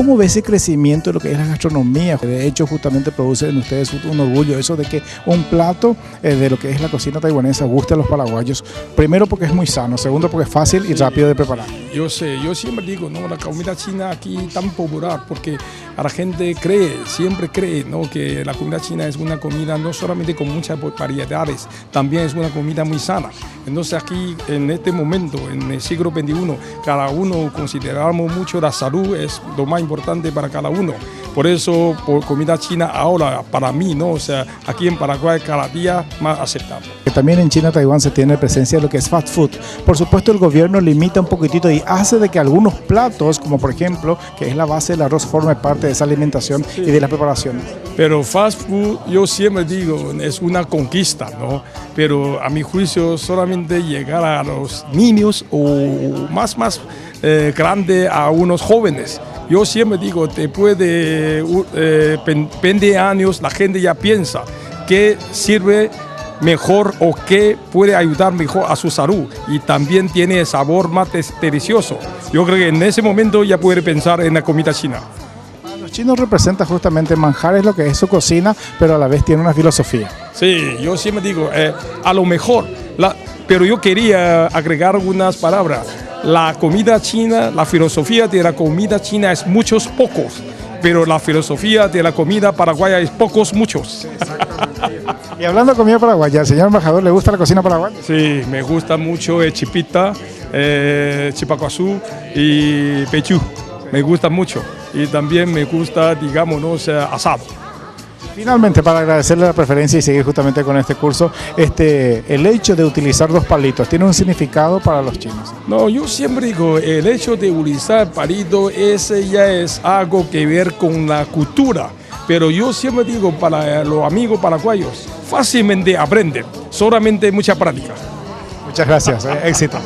¿Cómo ve ese crecimiento de lo que es la gastronomía? De hecho, justamente produce en ustedes un orgullo eso de que un plato de lo que es la cocina taiwanesa guste a los paraguayos. Primero porque es muy sano, segundo porque es fácil y rápido de preparar. Yo sé, yo siempre digo, ¿no? La comida china aquí tan popular porque a la gente cree, siempre cree, ¿no? Que la comida china es una comida no solamente con muchas variedades, también es una comida muy sana. Entonces aquí en este momento, en el siglo XXI, cada uno consideramos mucho la salud, es lo más importante para cada uno. Por eso, por comida china ahora, para mí, ¿no? O sea, aquí en Paraguay cada día más aceptable. También en China, Taiwán se tiene presencia de lo que es fast food. Por supuesto, el gobierno limita un poquitito y hace de que algunos platos, como por ejemplo, que es la base del arroz, forme parte de esa alimentación y de las preparaciones. Pero fast food, yo siempre digo, es una conquista, ¿no? Pero a mi juicio, solamente llegar a los niños o más grande a unos jóvenes. Yo siempre digo, después de 20 años, la gente ya piensa qué sirve mejor o qué puede ayudar mejor a su salud y también tiene sabor más delicioso. Yo creo que en ese momento ya puede pensar en la comida china. Los chinos representan justamente manjares, lo que es su cocina, pero a la vez tiene una filosofía. Sí, yo siempre digo, a lo mejor, pero yo quería agregar algunas palabras. La comida china, la filosofía de la comida china es muchos, pocos, pero la filosofía de la comida paraguaya es pocos, muchos. Y hablando de comida paraguaya, ¿al señor embajador le gusta la cocina paraguaya? Sí, me gusta mucho el chipita, chipacuazú y pechú. Me gusta mucho. Y también me gusta, digamos, ¿no? O sea, asado. Finalmente, para agradecerle la preferencia y seguir justamente con este curso, el hecho de utilizar dos palitos, ¿tiene un significado para los chinos? No, yo siempre digo, el hecho de utilizar palito, ese ya es algo que ver con la cultura. Pero yo siempre digo, para los amigos paraguayos, fácilmente aprenden, solamente mucha práctica. Muchas gracias, éxito.